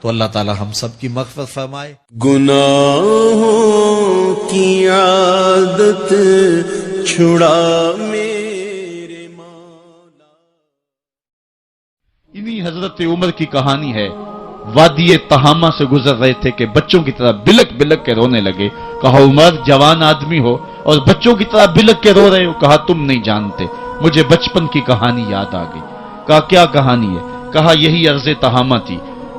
تو اللہ تعالی ہم سب کی مغفرت فرمائے. گناہوں کی عادت چھڑا میرے مولا. انہی حضرت عمر کی کہانی ہے. وادی تہامہ سے گزر رہے تھے کہ بچوں کی طرح بلک بلک کے رونے لگے. کہا عمر جوان آدمی ہو اور بچوں کی طرح بلک کے رو رہے ہو. کہا تم نہیں جانتے, مجھے بچپن کی کہانی یاد آ گئی. کہا کیا کہانی ہے؟ کہا یہی عرض تہامہ تھی.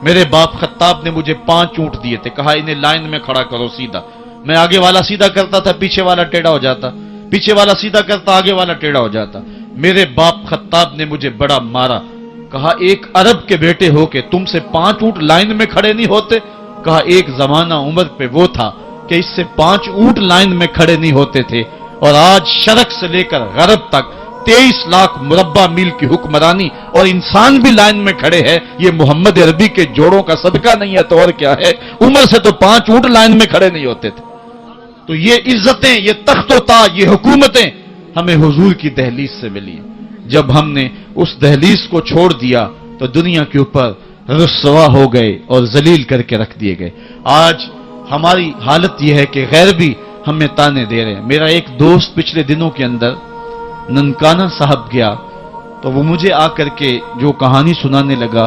میرے باپ خطاب نے مجھے 5 اونٹ دیے تھے. کہا انہیں لائن میں کھڑا کرو سیدھا. میں آگے والا سیدھا کرتا تھا, پیچھے والا ٹیڑھا ہو جاتا, پیچھے والا سیدھا کرتا, آگے والا ٹیڑھا ہو جاتا. میرے باپ خطاب نے مجھے بڑا مارا. کہا ایک عرب کے بیٹے ہو کہ تم سے 5 اونٹ لائن میں کھڑے نہیں ہوتے؟ کہا ایک زمانہ عمر پہ وہ تھا کہ اس سے 5 اونٹ لائن میں کھڑے نہیں ہوتے تھے, اور آج شرق سے لے کر غرب تک 23 لاکھ مربع میل کی حکمرانی اور انسان بھی لائن میں کھڑے ہیں. یہ محمد عربی کے جوڑوں کا صدقہ نہیں ہے تو اور کیا ہے؟ عمر سے تو 5 اونٹ لائن میں کھڑے نہیں ہوتے تھے. تو یہ عزتیں, یہ تخت و تاج, یہ حکومتیں ہمیں حضور کی دہلیز سے ملی. جب ہم نے اس دہلیز کو چھوڑ دیا تو دنیا کے اوپر رسوا ہو گئے اور ذلیل کر کے رکھ دیے گئے. آج ہماری حالت یہ ہے کہ غیر بھی ہمیں تانے دے رہے ہیں. میرا ایک دوست پچھلے دنوں کے اندر ننکانہ صاحب گیا تو وہ مجھے آ کر کے جو کہانی سنانے لگا,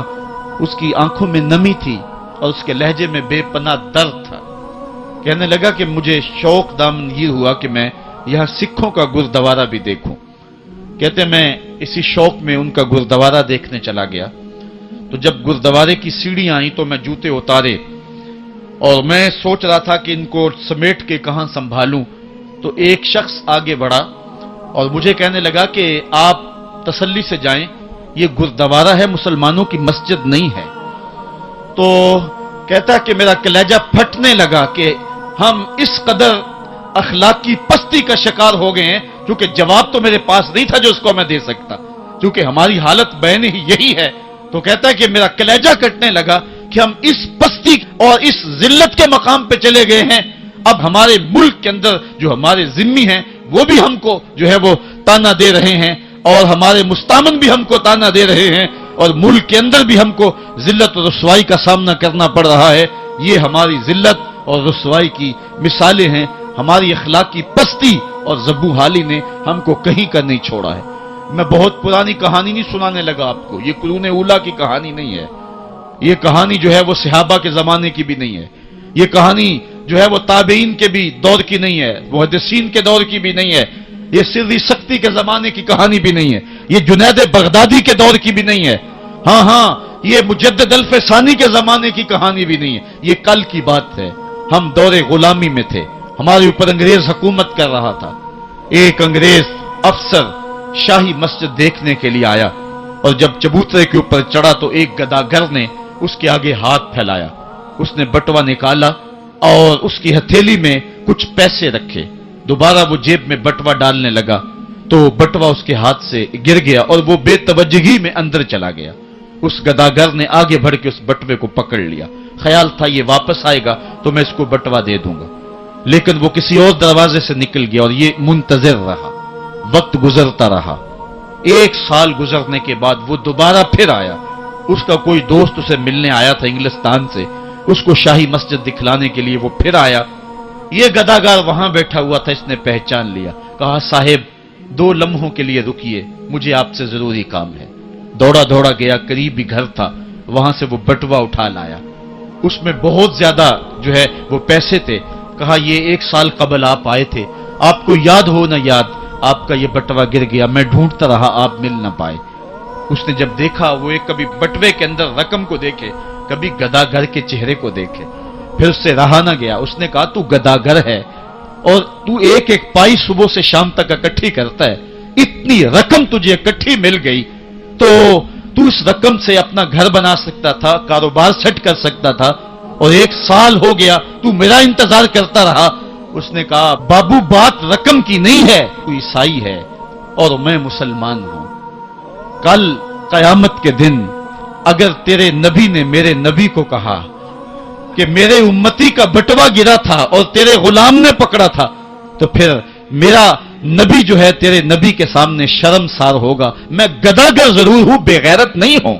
اس کی آنکھوں میں نمی تھی اور اس کے لہجے میں بے پناہ درد تھا. کہنے لگا کہ مجھے شوق دامن یہ ہوا کہ میں یہاں سکھوں کا گردوارہ بھی دیکھوں. کہتے میں اسی شوق میں ان کا گردوارہ دیکھنے چلا گیا. تو جب گردوارے کی سیڑھیاں آئیں تو میں جوتے اتارے اور میں سوچ رہا تھا کہ ان کو سمیٹ کے کہاں سنبھالوں. تو ایک شخص آگے بڑھا اور مجھے کہنے لگا کہ آپ تسلی سے جائیں, یہ گردوارہ ہے, مسلمانوں کی مسجد نہیں ہے. تو کہتا کہ میرا کلیجہ پھٹنے لگا کہ ہم اس قدر اخلاقی پستی کا شکار ہو گئے ہیں, کیونکہ جواب تو میرے پاس نہیں تھا جو اس کو میں دے سکتا, کیونکہ ہماری حالت بین ہی یہی ہے. تو کہتا ہے کہ میرا کلیجہ کٹنے لگا کہ ہم اس پستی اور اس ذلت کے مقام پہ چلے گئے ہیں. اب ہمارے ملک کے اندر جو ہمارے ذمی ہیں وہ بھی ہم کو جو ہے وہ تانا دے رہے ہیں, اور ہمارے مستامن بھی ہم کو تانا دے رہے ہیں, اور ملک کے اندر بھی ہم کو ذلت اور رسوائی کا سامنا کرنا پڑ رہا ہے. یہ ہماری ذلت اور رسوائی کی مثالیں ہیں. ہماری اخلاقی پستی اور زبوں حالی نے ہم کو کہیں کا نہیں چھوڑا ہے. میں بہت پرانی کہانی نہیں سنانے لگا آپ کو. یہ قرون اولیٰ کی کہانی نہیں ہے. یہ کہانی جو ہے وہ صحابہ کے زمانے کی بھی نہیں ہے. یہ کہانی جو ہے وہ تابعین کے بھی دور کی نہیں ہے, محدثین کے دور کی بھی نہیں ہے. یہ سری سختی کے زمانے کی کہانی بھی نہیں ہے. یہ جنید بغدادی کے دور کی بھی نہیں ہے. ہاں یہ مجدد الف ثانی کے زمانے کی کہانی بھی نہیں ہے. یہ کل کی بات ہے. ہم دور غلامی میں تھے, ہمارے اوپر انگریز حکومت کر رہا تھا. ایک انگریز افسر شاہی مسجد دیکھنے کے لیے آیا, اور جب چبوترے کے اوپر چڑھا تو ایک گداگر نے اس کے آگے ہاتھ پھیلایا. اس نے بٹوا نکالا اور اس کی ہتھیلی میں کچھ پیسے رکھے. دوبارہ وہ جیب میں بٹوا ڈالنے لگا تو بٹوا اس کے ہاتھ سے گر گیا اور وہ بے توجہی میں اندر چلا گیا. اس گداگر نے آگے بڑھ کے اس بٹوے کو پکڑ لیا. خیال تھا یہ واپس آئے گا تو میں اس کو بٹوا دے دوں گا, لیکن وہ کسی اور دروازے سے نکل گیا اور یہ منتظر رہا. وقت گزرتا رہا. 1 سال گزرنے کے بعد وہ دوبارہ پھر آیا. اس کا کوئی دوست اسے ملنے آیا تھا انگلستان سے, اس کو شاہی مسجد دکھلانے کے لیے وہ پھر آیا. یہ گداگر وہاں بیٹھا ہوا تھا, اس نے پہچان لیا. کہا صاحب 2 لمحوں کے لیے رکیے, مجھے آپ سے ضروری کام ہے. دوڑا دوڑا گیا, قریب ہی گھر تھا, وہاں سے وہ بٹوا اٹھا لایا. اس میں بہت زیادہ جو ہے وہ پیسے تھے. کہا یہ 1 سال قبل آپ آئے تھے, آپ کو یاد ہو نہ یاد, آپ کا یہ بٹوا گر گیا, میں ڈھونڈتا رہا, آپ مل نہ پائے. اس نے جب دیکھا, وہ ایک کبھی بٹوے کے اندر رقم کو دیکھے, کبھی گداگر کے چہرے کو دیکھے, پھر اس سے رہا نہ گیا. اس نے کہا تو گداگر ہے اور تو ایک ایک پائی صبح سے شام تک اکٹھی کرتا ہے, اتنی رقم تجھے اکٹھی مل گئی تو تو اس رقم سے اپنا گھر بنا سکتا تھا, کاروبار سیٹ کر سکتا تھا, اور 1 سال ہو گیا تو میرا انتظار کرتا رہا. اس نے کہا بابو بات رقم کی نہیں ہے, تو عیسائی ہے اور میں مسلمان ہوں. کل قیامت کے دن اگر تیرے نبی نے میرے نبی کو کہا کہ میرے امتی کا بٹوا گرا تھا اور تیرے غلام نے پکڑا تھا, تو پھر میرا نبی جو ہے تیرے نبی کے سامنے شرمسار ہوگا. میں گداگر ضرور ہوں, بے غیرت نہیں ہوں.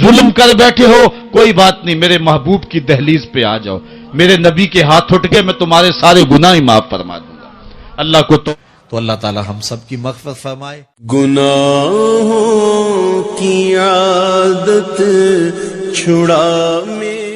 ظلم کر بیٹھے ہو کوئی بات نہیں، میرے محبوب کی دہلیز پہ آ جاؤ، میرے نبی کے ہاتھ اٹھ کے میں تمہارے سارے گناہ ہی معاف فرما دوں گا۔ اللہ کو تو اللہ تعالی ہم سب کی مغفرت فرمائے۔ گناہوں کی عادت چھڑا میرے